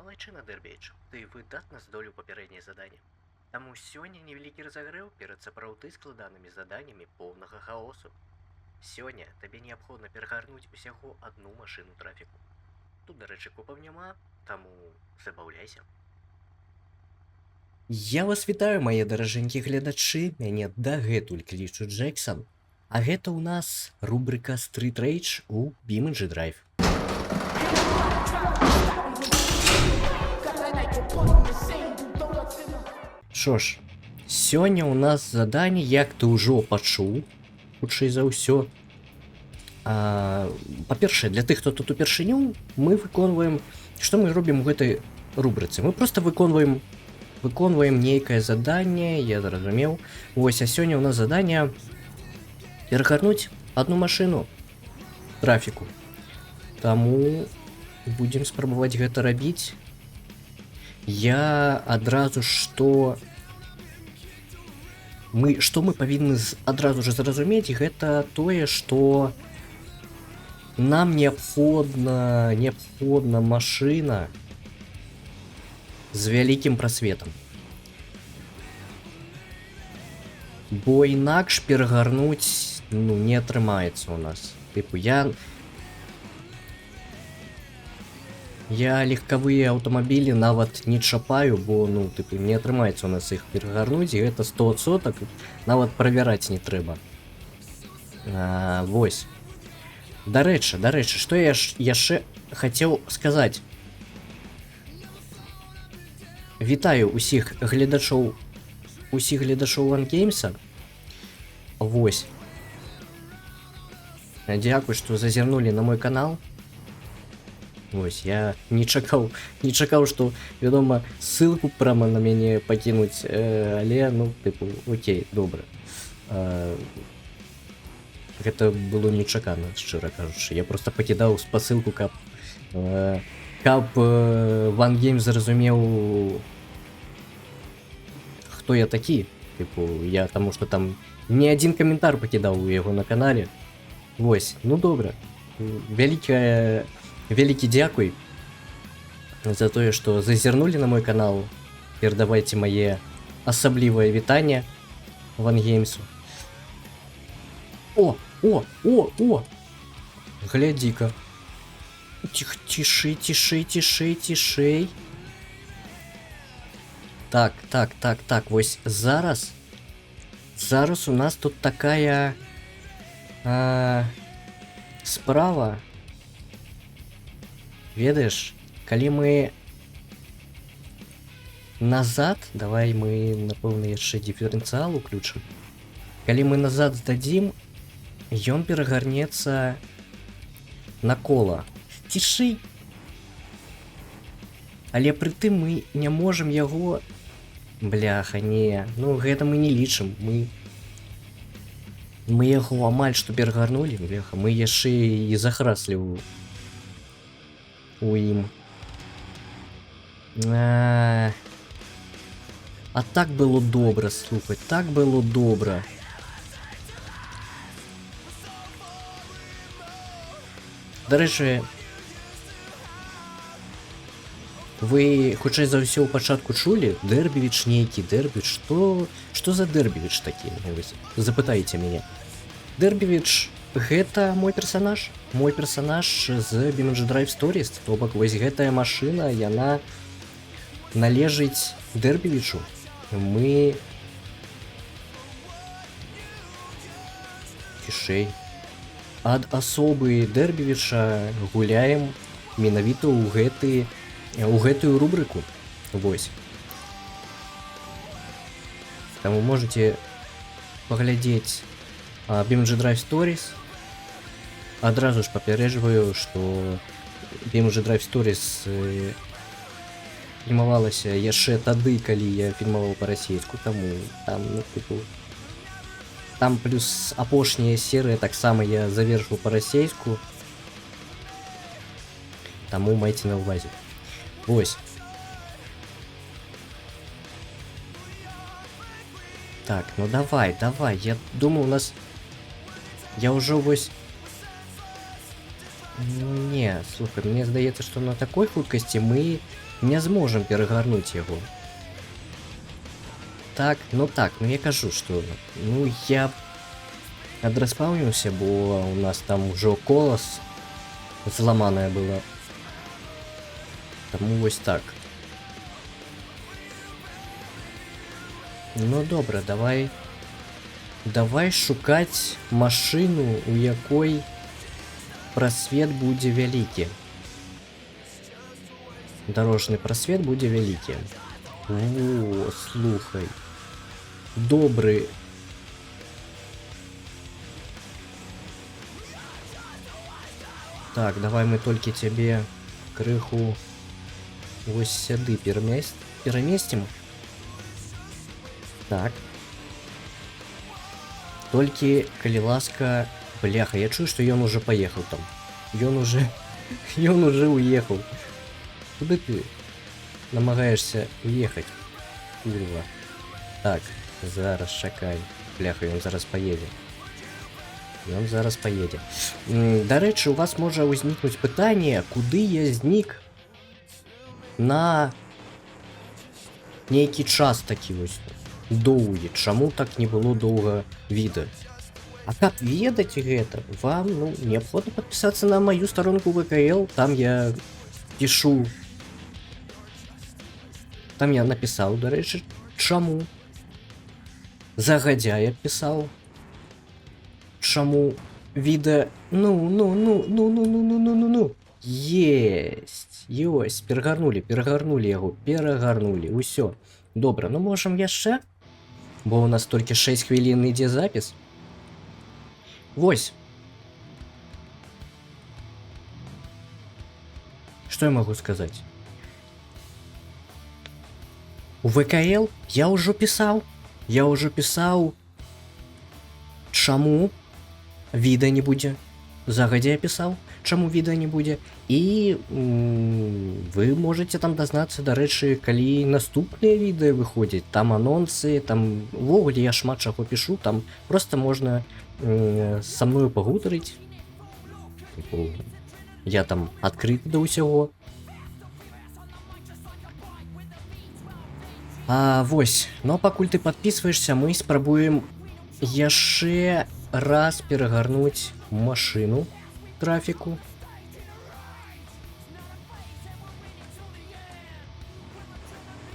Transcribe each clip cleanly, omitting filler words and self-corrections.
Малайчына Дэрбейдж, ты выдатна здолеў папярэдняе заданне. Таму сёння невялікі разагрэў перад сапраўды складанымі заданнямі поўнага хаосу. Сёння табе неабходна перагарнуць усяго адну машыну трафіку. Тут, дарэчы, купаў няма, таму забаўляйся. Я вас вітаю, мае даражэнькі гледачы, мяне дагэтуль клічуць Джексон. А гэта ў нас рубрыка Street Rage у BeamNG Drive. Що ж, сёння ў нас заданне, як ты ўжо пачуў, хутчэй за ўсё. Па-першае, для тых, хто тут упершыню, мы выконваем... Што мы робім у гэтай рубрыцы? Мы проста выконваем нейкае заданне, я зразумеў. Вось, а сёння ў нас заданне перагарнуць одну машыну трафіку. Таму будзем спрабаваць гэта рабіць. Я адразу што мы павінны адразу ж зразумець, гэта тое, што нам неабходна машына з вялікім прасветам. Бо інакш перагарнуць не атрымаецца ў нас. Тыпу, я легкавыя аўтамабілі нават не чапаю, бо не атрымаецца ў нас іх перагарнуць, і гэта 100%, нават правяраць не трэба. Вось. Дарэчы, што я яшчэ хацеў сказаць. Вітаю усіх гледачоў Вангеймса. Вось. Дзякуй, што зазірнулі на мой канал. Вось, я не чакаў, што, вядома, ссылку прямо на мяне пакінуць, але, окей, добра. Гэта было нечакана, шчыра кажучы. Я проста пакідаў спасылку, каб Вангейм зразумеў, хто я такі. Таму што там не адзін каментар пакідаў у яго на канале. Вось, добра. Вялікі дзякуй за тое, што зазірнулі на мой канал. Перадавайце мае асаблівае вітанне Вангеймсу. О! Глядзі-ка. Цішэй. Так, вось зараз у нас тут такая справа. Ведаеш, калі мы назад, давай мы, напэўна, яшчэ диферэнцыял уключым. Калі мы назад здадзім, ён перагарнецца на кола. Цішэй. Але прытым мы не можам яго... Бляха, не. Гэта мы не лічым. Мы яго амаль што перагарнулі. Бляха, мы яшчэ і захраслі у ім. А так было добра, слухай, так было добра. Дарэчы, вы, хутчэй за ўсё, ў пачатку чулі? Дэрбівіч нейкі, Дэрбівіч, што за Дэрбівіч такі? Запытайце мяне. Дэрбівіч — гэта мой персанаж з BeamNG Drive Stories. То бок, вось гэтая машына, яна належыць Дэрбівічу. Мы... Цішэй. Ад асобы Дэрбівіча гуляем менавіта ў гэтую рубрыку. Вось. Таму можете паглядзець BeamNG Drive Stories. Адразу ж папярэджваю, што BeamNG Drive Stories фільмавалася яшчэ тады, калі я фільмаваў па-расейску, таму там плюс апошняя серыя таксама я завершыў па-расейску. Таму майце на ўвазе. Вось. Так, давай. Я думаю, у нас... Я ўжо вось... Не, слухай, мне здаецца, што на такой хуткасці мы не зможам перагарнуць яго. Так, ну я кажу, што ну я адраспаўніўся, бо у нас там ужо колас зламанае было. Таму вось так. Ну добра, давай шукаць машыну, у якой прасвет будзе вялікі. Дарожны прасвет будзе вялікі. О, слухай. Добры. Так, давай мы толькі цябе крыху вось сюды перамесцім. Так. Толькі, калі ласка... Бляха, я чую, што ён уже паехаў там. Ён уже уехаў. Куды ты намагаешься уехаць? Курва. Так, зараз чакай. Бляха, ён зараз поедзе. Дарэчы, у вас можа ўзнікнуць пытанне, куды я знік на нейкі час такі вось доўгі. Чаму так не было доўга відэа? А каб ведаць гэта, вам неабходна падпісацца на маю старонку ВКЛ. Там я пішу. Там я напісаў, дарэчы, чаму. Загадзя я пісаў. Чаму відэа... Ёсць, перагарнулі яго, усё. Добра, ну можам яшчэ? Бо у нас толькі 6 хвілін ідзе запіс. Вось. Што я магу сказаць? У ВКЛ я ўжо пісаў, чаму відэа не будзе. Загадзя я пісаў, чаму відэа не будзе. І вы можете там дазнацца, дарэчы, калі наступныя відэа выходзяць. Там анонсы, там увогуле я шмат чаго пішу, там просто можна са мною пагутарыць. Я там адкрыты да ўсяго. Вось, ну а пакуль ты падпісваешся, мы спрабуем яшчэ раз перагарнуць машыну трафіку.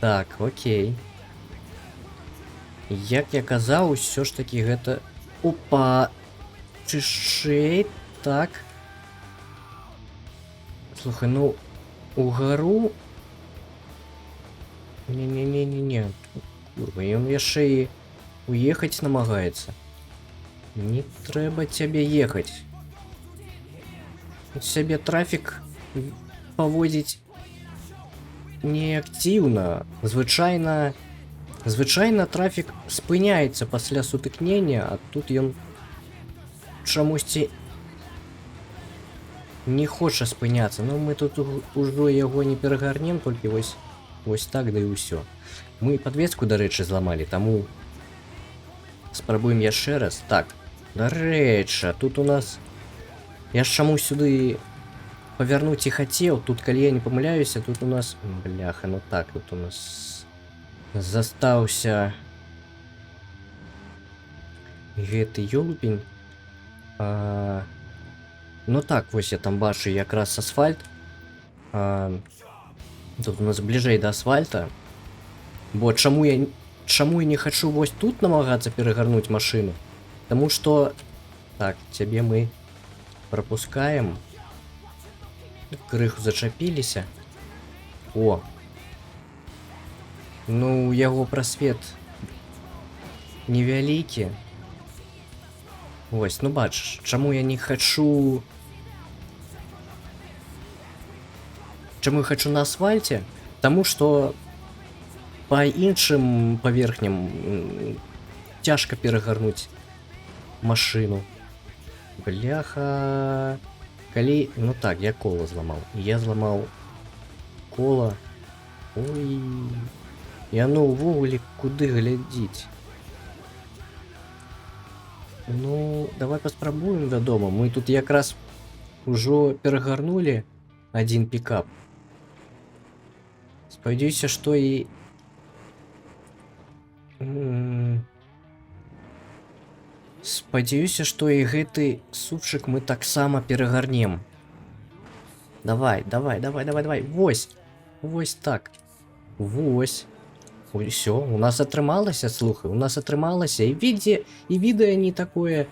Так, окей. Як я казаў, усё ж такі гэта... Опа! Чышэй, так. Слухай, ну, угару... Не-не-не-не-не. Курва, ён яшчэ і уехаць намагаецца. Не трэба цябе ехаць. Сябе трафік паводзіць неактыўна. Звычайна трафік спыняецца пасля сутыкнення, а тут ён чамусьці не хоча спыняцца. Ну мы тут ужо яго не перагарнем, толькі вось так, да і ўсё. Мы падвеску, дарэчы, зламалі, таму спрабуем яшчэ раз. Так, дарэчы, тут у нас... Я ж чаму сюды павярнуць і хацеў. Тут, калі я не памыляюся, тут у нас... Бляха, ну так, тут у нас застаўся гэты ёлупень. Ну так, вось я там бачу якраз асфальт. Тут у нас бліжэй да асфальта. Бо чаму я не хачу вось тут намагацца перагарнуць машыну? Таму што... Так, цябе мы пропускаем. Крыху зачапіліся. О! Ну, яго прасвет невялікі. Вось, ну бачыш, чаму я не хачу... Чаму я хачу на асфальце? Таму што па іншым паверхням цяжка перагарнуць машыну. Бляха... Калі... Ну так, я кола зламаў. Я зламаў кола. Ой... Яно ўвогуле куды глядзіць? Ну, давай паспрабуем, вядома. Мы тут якраз ужо перагарнулі адзін пікап. Спадзяюся, што і... Спадзяюся, што і гэты супчык мы таксама перагарнем. Давай, давай, давай, давай, давай. Вось. Вось так. Вось. Усё, у нас атрымалася, слухай, у нас атрымалася. І відэа не такое...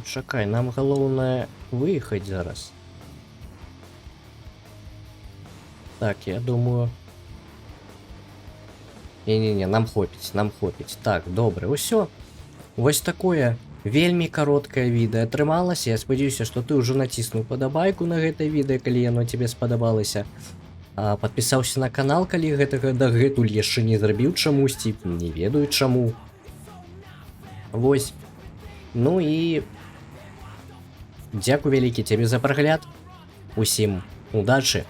Чакай, нам галоўнае выехаць зараз. Так, я думаю... Не-не-не, нам хопіць, нам хопіць. Так, добра, усё. Вось такое вельмі кароткае відэа атрымалася. Я спадзяюся, што ты ўжо націснуў падабайку на гэтае відэа, калі яно тебе спадабалася. Падпісаўся на канал, калі гэтага дагэтуль яшчэ не зрабіў чамусьці, не ведаю чаму. Вось. Ну і... Дзякуй вялікі цябе за прагляд. Усім удачы.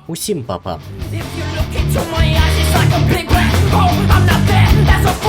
Усім па-па. If you look into my eyes, it's like a big black hole. I'm not there, that's a